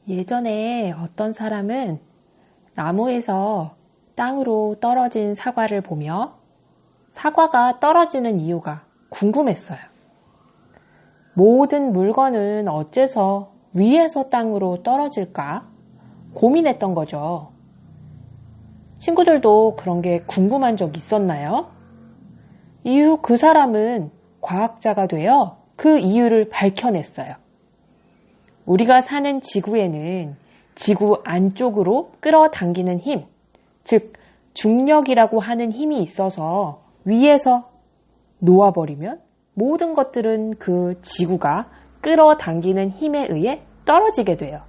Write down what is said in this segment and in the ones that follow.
예전에 어떤 사람은 나무에서 땅으로 떨어진 사과를 보며 사과가 떨어지는 이유가 궁금했어요. 모든 물건은 어째서 위에서 땅으로 떨어질까 고민했던 거죠. 친구들도 그런 게 궁금한 적 있었나요? 이후 그 사람은 과학자가 되어 그 이유를 밝혀냈어요. 우리가 사는 지구에는 지구 안쪽으로 끌어당기는 힘, 즉 중력이라고 하는 힘이 있어서 위에서 놓아버리면 모든 것들은 그 지구가 끌어당기는 힘에 의해 떨어지게 돼요.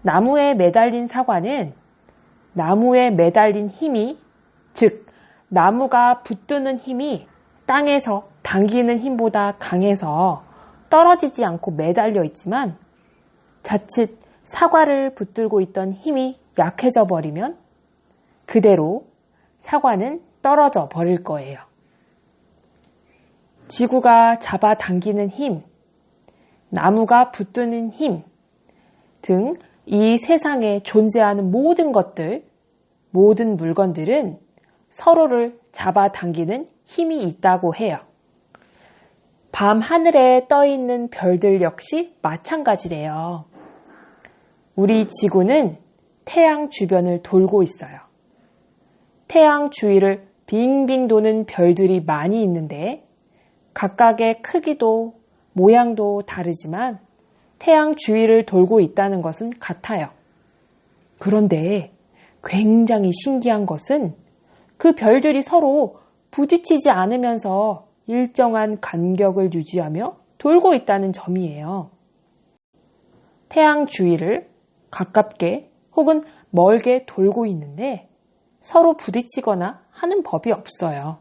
나무에 매달린 사과는 나무에 매달린 힘이, 즉 나무가 붙드는 힘이 땅에서 당기는 힘보다 강해서 떨어지지 않고 매달려 있지만 자칫 사과를 붙들고 있던 힘이 약해져 버리면 그대로 사과는 떨어져 버릴 거예요. 지구가 잡아당기는 힘, 나무가 붙드는 힘 등 이 세상에 존재하는 모든 것들, 모든 물건들은 서로를 잡아당기는 힘이 있다고 해요. 밤 하늘에 떠 있는 별들 역시 마찬가지래요. 우리 지구는 태양 주변을 돌고 있어요. 태양 주위를 빙빙 도는 별들이 많이 있는데 각각의 크기도 모양도 다르지만 태양 주위를 돌고 있다는 것은 같아요. 그런데 굉장히 신기한 것은 그 별들이 서로 부딪히지 않으면서 일정한 간격을 유지하며 돌고 있다는 점이에요. 태양 주위를 가깝게 혹은 멀게 돌고 있는데 서로 부딪히거나 하는 법이 없어요.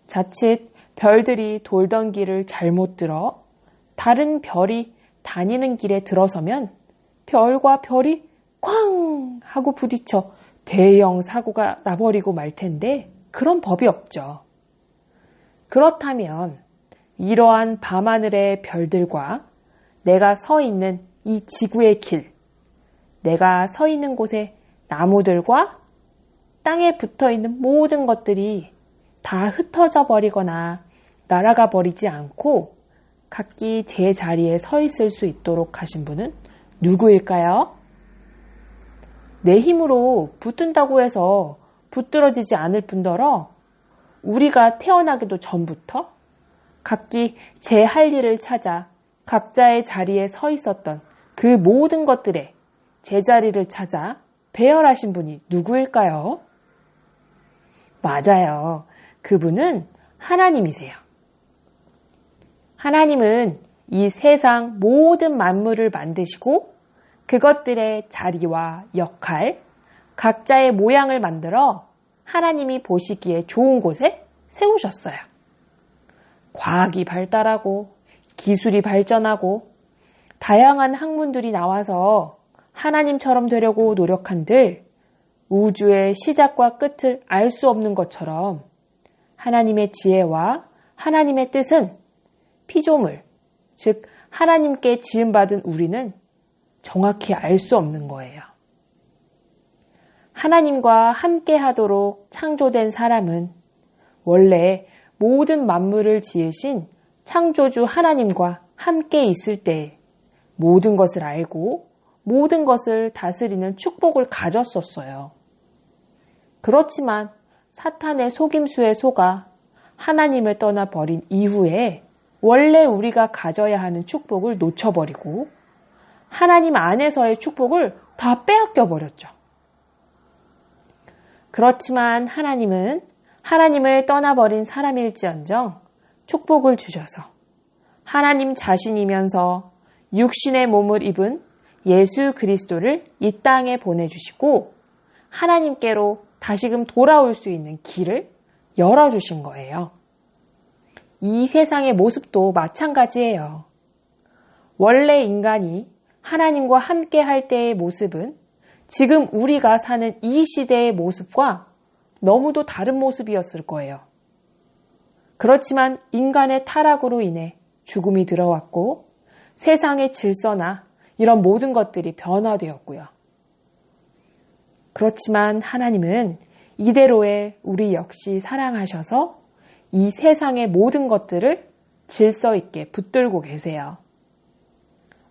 자칫 별들이 돌던 길을 잘못 들어 다른 별이 다니는 길에 들어서면 별과 별이 쾅 하고 부딪혀 대형 사고가 나버리고 말 텐데 그런 법이 없죠. 그렇다면 이러한 밤하늘의 별들과 내가 서 있는 이 지구의 길, 내가 서 있는 곳의 나무들과 땅에 붙어 있는 모든 것들이 다 흩어져 버리거나 날아가 버리지 않고 각기 제 자리에 서 있을 수 있도록 하신 분은 누구일까요? 내 힘으로 붙든다고 해서 붙들어지지 않을 뿐더러 우리가 태어나기도 전부터 각기 제 할 일을 찾아 각자의 자리에 서 있었던 그 모든 것들의 제자리를 찾아 배열하신 분이 누구일까요? 맞아요. 그분은 하나님이세요. 하나님은 이 세상 모든 만물을 만드시고 그것들의 자리와 역할, 각자의 모양을 만들어 하나님이 보시기에 좋은 곳에 세우셨어요. 과학이 발달하고 기술이 발전하고 다양한 학문들이 나와서 하나님처럼 되려고 노력한들 우주의 시작과 끝을 알 수 없는 것처럼 하나님의 지혜와 하나님의 뜻은 피조물, 즉 하나님께 지음받은 우리는 정확히 알 수 없는 거예요. 하나님과 함께 하도록 창조된 사람은 원래 모든 만물을 지으신 창조주 하나님과 함께 있을 때 모든 것을 알고 모든 것을 다스리는 축복을 가졌었어요. 그렇지만 사탄의 속임수에 속아 하나님을 떠나버린 이후에 원래 우리가 가져야 하는 축복을 놓쳐버리고 하나님 안에서의 축복을 다 빼앗겨버렸죠. 그렇지만 하나님은 하나님을 떠나버린 사람일지언정 축복을 주셔서 하나님 자신이면서 육신의 몸을 입은 예수 그리스도를 이 땅에 보내주시고 하나님께로 다시금 돌아올 수 있는 길을 열어주신 거예요. 이 세상의 모습도 마찬가지예요. 원래 인간이 하나님과 함께 할 때의 모습은 지금 우리가 사는 이 시대의 모습과 너무도 다른 모습이었을 거예요. 그렇지만 인간의 타락으로 인해 죽음이 들어왔고 세상의 질서나 이런 모든 것들이 변화되었고요. 그렇지만 하나님은 이대로의 우리 역시 사랑하셔서 이 세상의 모든 것들을 질서 있게 붙들고 계세요.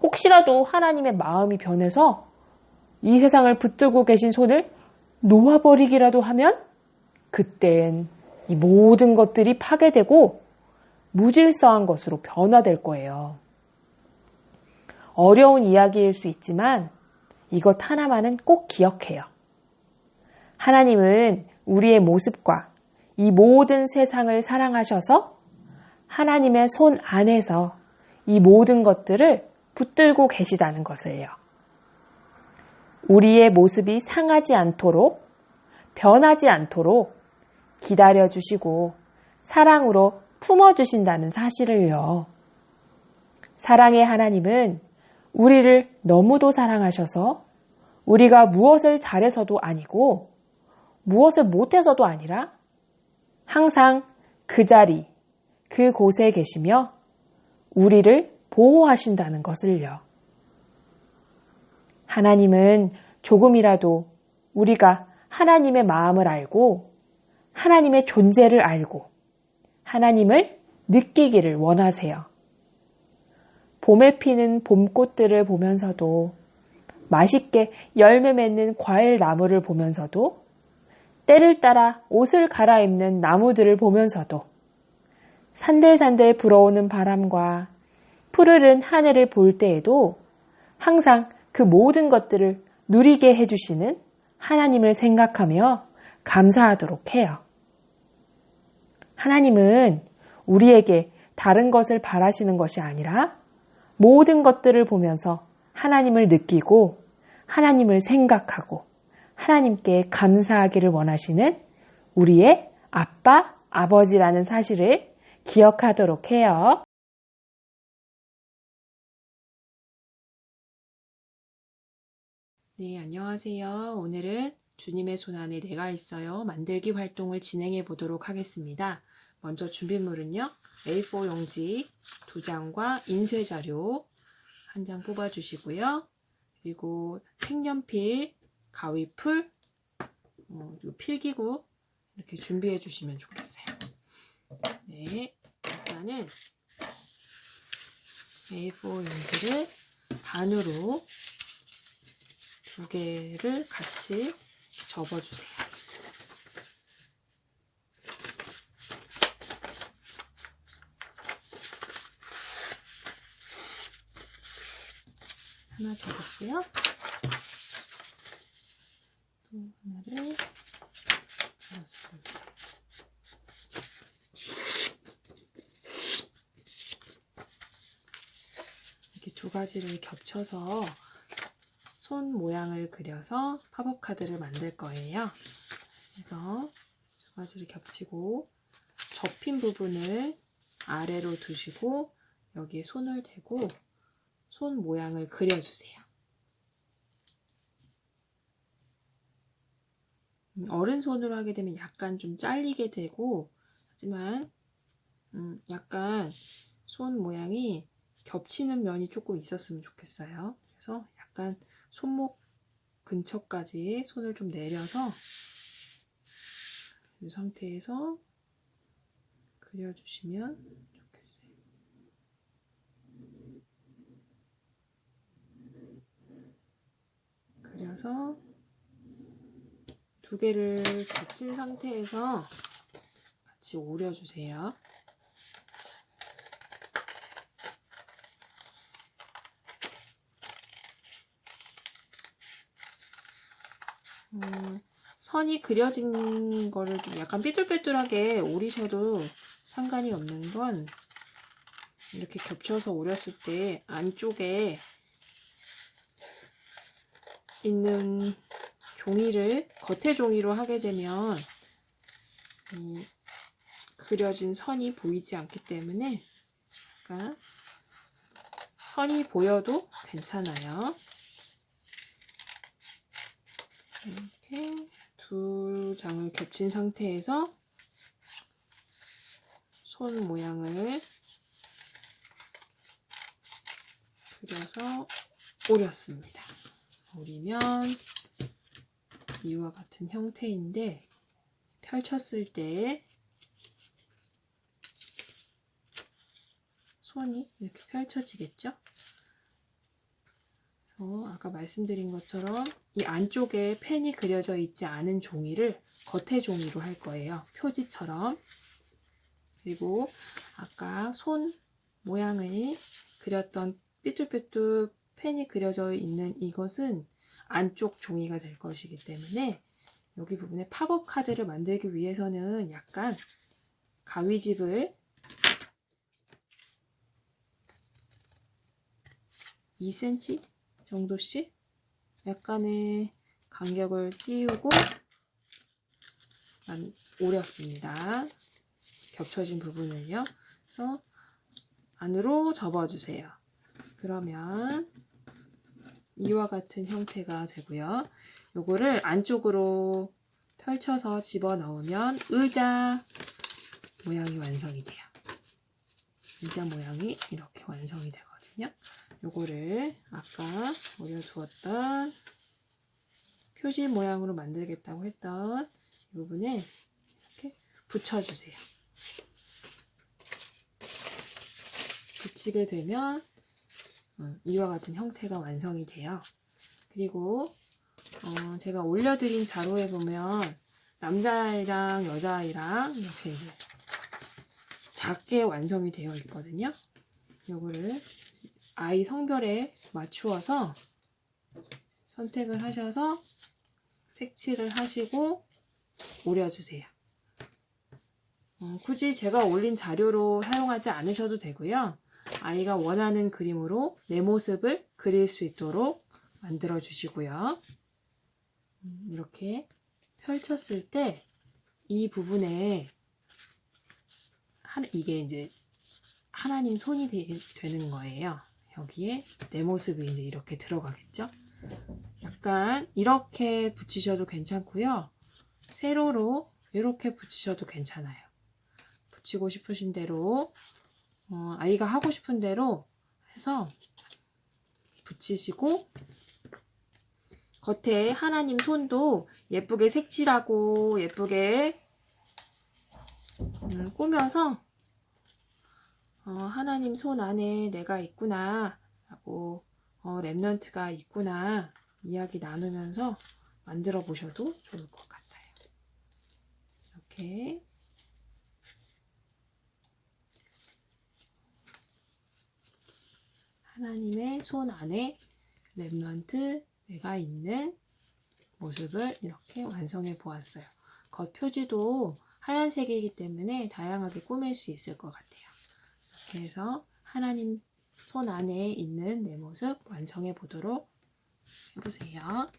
혹시라도 하나님의 마음이 변해서 이 세상을 붙들고 계신 손을 놓아버리기라도 하면 그땐 이 모든 것들이 파괴되고 무질서한 것으로 변화될 거예요. 어려운 이야기일 수 있지만 이것 하나만은 꼭 기억해요. 하나님은 우리의 모습과 이 모든 세상을 사랑하셔서 하나님의 손 안에서 이 모든 것들을 붙들고 계시다는 것을요. 우리의 모습이 상하지 않도록, 변하지 않도록 기다려주시고 사랑으로 품어주신다는 사실을요. 사랑의 하나님은 우리를 너무도 사랑하셔서 우리가 무엇을 잘해서도 아니고 무엇을 못해서도 아니라 항상 그 자리, 그곳에 계시며 우리를 보호하신다는 것을요. 하나님은 조금이라도 우리가 하나님의 마음을 알고 하나님의 존재를 알고 하나님을 느끼기를 원하세요. 봄에 피는 봄꽃들을 보면서도 맛있게 열매 맺는 과일 나무를 보면서도 때를 따라 옷을 갈아입는 나무들을 보면서도 산들산들 불어오는 바람과 푸르른 하늘을 볼 때에도 항상 그 모든 것들을 누리게 해주시는 하나님을 생각하며 감사하도록 해요. 하나님은 우리에게 다른 것을 바라시는 것이 아니라 모든 것들을 보면서 하나님을 느끼고 하나님을 생각하고 하나님께 감사하기를 원하시는 우리의 아빠, 아버지라는 사실을 기억하도록 해요. 네, 안녕하세요. 오늘은 주님의 손 안에 내가 있어요 만들기 활동을 진행해 보도록 하겠습니다. 먼저 준비물은요. A4 용지 2장과 인쇄 자료 1장 뽑아 주시고요. 그리고 색연필, 가위풀, 필기구 이렇게 준비해 주시면 좋겠어요. 네, 일단은 A4 용지를 반으로 2개를 같이 접어주세요. 하나 접었고요. 또 하나를 접었습니다. 이렇게 2가지를 겹쳐서 손 모양을 그려서 팝업 카드를 만들 거예요. 그래서 2가지를 겹치고 접힌 부분을 아래로 두시고 여기에 손을 대고 손 모양을 그려주세요. 어른손으로 하게 되면 약간 좀 잘리게 되고 하지만 약간 손 모양이 겹치는 면이 조금 있었으면 좋겠어요. 그래서 약간 손목 근처까지 손을 좀 내려서 이 상태에서 그려주시면 좋겠어요. 그려서 2개를 겹친 상태에서 같이 오려주세요. 선이 그려진 거를 좀 약간 삐뚤빼뚤하게 오리셔도 상관이 없는 건 이렇게 겹쳐서 오렸을 때 안쪽에 있는 종이를 겉에 종이로 하게 되면 이 그려진 선이 보이지 않기 때문에 약간 선이 보여도 괜찮아요. 이렇게 2장을 겹친 상태에서 손 모양을 그려서 오렸습니다. 오리면 이와 같은 형태인데 펼쳤을 때 손이 이렇게 펼쳐지겠죠? 아까 말씀드린 것처럼 이 안쪽에 펜이 그려져 있지 않은 종이를 겉에 종이로 할 거예요. 표지처럼. 그리고 아까 손 모양을 그렸던 삐뚤삐뚤 펜이 그려져 있는 이것은 안쪽 종이가 될 것이기 때문에 여기 부분에 팝업 카드를 만들기 위해서는 약간 가위집을 2cm 정도씩 약간의 간격을 띄우고 오렸습니다. 겹쳐진 부분을요. 그래서 안으로 접어주세요. 그러면 이와 같은 형태가 되고요. 요거를 안쪽으로 펼쳐서 집어넣으면 의자 모양이 완성이 돼요. 의자 모양이 이렇게 완성이 되거든요. 요거를 아까 올려두었던 표지 모양으로 만들겠다고 했던 이 부분에 이렇게 붙여주세요. 붙이게 되면 이와 같은 형태가 완성이 돼요. 그리고 제가 올려드린 자료에 보면 남자아이랑 여자아이랑 이렇게 이제 작게 완성이 되어 있거든요. 요거를 아이 성별에 맞추어서 선택을 하셔서 색칠을 하시고 오려주세요. 굳이 제가 올린 자료로 사용하지 않으셔도 되고요. 아이가 원하는 그림으로 내 모습을 그릴 수 있도록 만들어 주시고요. 이렇게 펼쳤을 때 이 부분에 이게 이제 하나님 손이 되는 거예요. 여기에 내 모습이 이제 이렇게 들어가겠죠? 약간 이렇게 붙이셔도 괜찮고요. 세로로 이렇게 붙이셔도 괜찮아요. 붙이고 싶으신 대로 아이가 하고 싶은 대로 해서 붙이시고 겉에 하나님 손도 예쁘게 색칠하고 예쁘게 꾸며서 하나님 손 안에 내가 있구나 라고 랩넌트가 있구나 이야기 나누면서 만들어 보셔도 좋을 것 같아요. 이렇게 하나님의 손 안에 랩넌트 내가 있는 모습을 이렇게 완성해 보았어요. 겉 표지도 하얀색이기 때문에 다양하게 꾸밀 수 있을 것 같아요. 이렇게 해서 하나님 손 안에 있는 내 모습 완성해 보도록 해보세요.